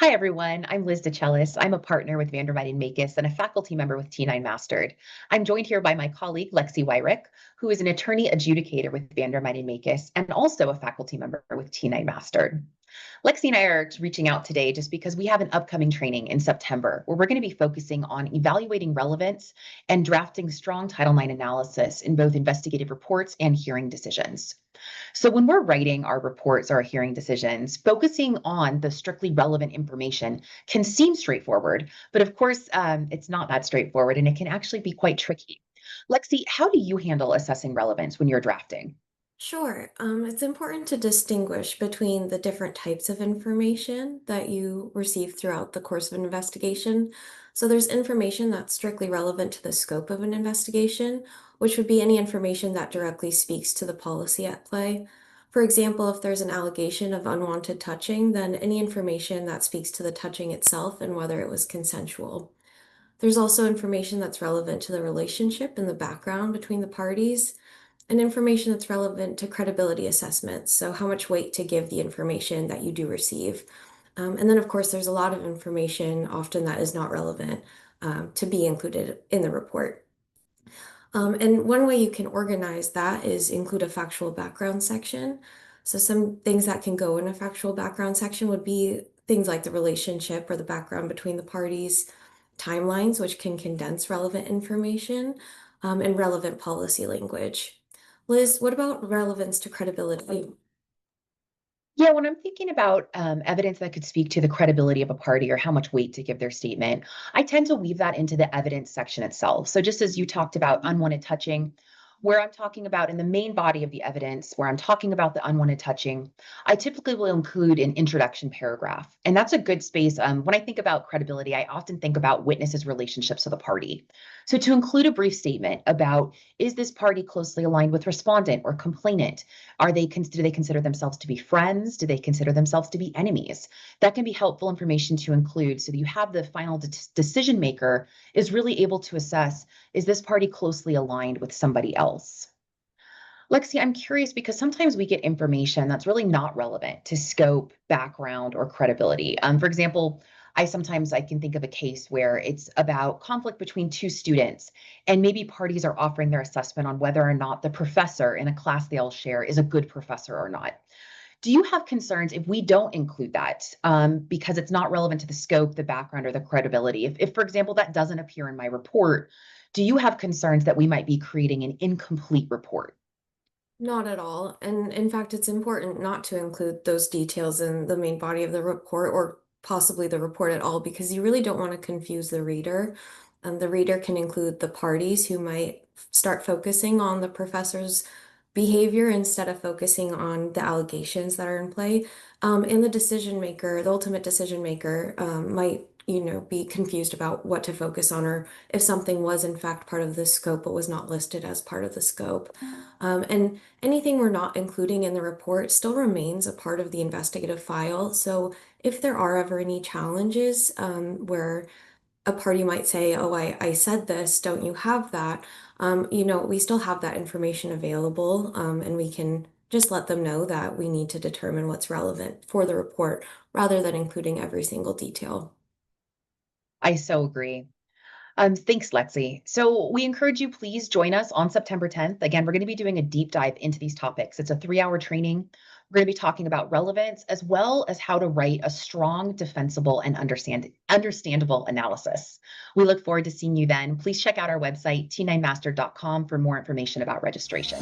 Hi, everyone. I'm Liz DeChellis. I'm a partner with Vandermeiden and Makis and a faculty member with T9 Mastered. I'm joined here by my colleague, Lexi Weyrick, who is an attorney adjudicator with Vandermeiden and Makis and also a faculty member with T9 Mastered. Lexi and I are reaching out today just because we have an upcoming training in September where we're going to be focusing on evaluating relevance and drafting strong Title IX analysis in both investigative reports and hearing decisions. So when we're writing our reports or our hearing decisions, focusing on the strictly relevant information can seem straightforward, but of course, it's not that straightforward and it can actually be quite tricky. Lexi, how do you handle assessing relevance when you're drafting? Sure. It's important to distinguish between the different types of information that you receive throughout the course of an investigation. So there's information that's strictly relevant to the scope of an investigation, which would be any information that directly speaks to the policy at play. For example, if there's an allegation of unwanted touching, then any information that speaks to the touching itself and whether it was consensual. There's also information that's relevant to the relationship and the background between the parties and information that's relevant to credibility assessments. So, how much weight to give the information that you do receive. And then, of course, there's a lot of information often that is not relevant to be included in the report. And one way you can organize that is include a factual background section. So, some things that can go in a factual background section would be things like the relationship or the background between the parties, timelines, which can condense relevant information, and relevant policy language. Liz, what about relevance to credibility? Yeah, when I'm thinking about evidence that could speak to the credibility of a party or how much weight to give their statement, I tend to weave that into the evidence section itself. So, just as you talked about unwanted touching, where I'm talking about in the main body of the evidence, where I'm talking about the unwanted touching, I typically will include an introduction paragraph. And that's a good space. When I think about credibility, I often think about witnesses' relationships to the party. So, to include a brief statement about is this party closely aligned with respondent or complainant? Do they consider themselves to be friends? Do they consider themselves to be enemies? That can be helpful information to include so that you have the final decision maker is really able to assess, is this party closely aligned with somebody else? Lexi, I'm curious because sometimes we get information that's really not relevant to scope, background, or credibility. For example, I can think of a case where it's about conflict between two students, and maybe parties are offering their assessment on whether or not the professor in a class they all share is a good professor or not. Do you have concerns if we don't include that because it's not relevant to the scope, the background, or the credibility? If, for example, that doesn't appear in my report, do you have concerns that we might be creating an incomplete report? Not at all. And in fact, it's important not to include those details in the main body of the report or possibly the report at all because you really don't want to confuse the reader. The reader can include the parties who might start focusing on the professor's behavior instead of focusing on the allegations that are in play. And the decision maker, the ultimate decision maker, might be confused about what to focus on or if something was in fact part of the scope but was not listed as part of the scope. And anything we're not including in the report still remains a part of the investigative file. So if there are ever any challenges where a party might say, oh, I said this, don't you have that? We still have that information available and we can just let them know that we need to determine what's relevant for the report rather than including every single detail. I so agree. Thanks, Lexi. So we encourage you, please join us on September 10th. Again, we're going to be doing a deep dive into these topics. It's a 3-hour training. We're going to be talking about relevance as well as how to write a strong, defensible, and understandable analysis. We look forward to seeing you then. Please check out our website, t9master.com, for more information about registration.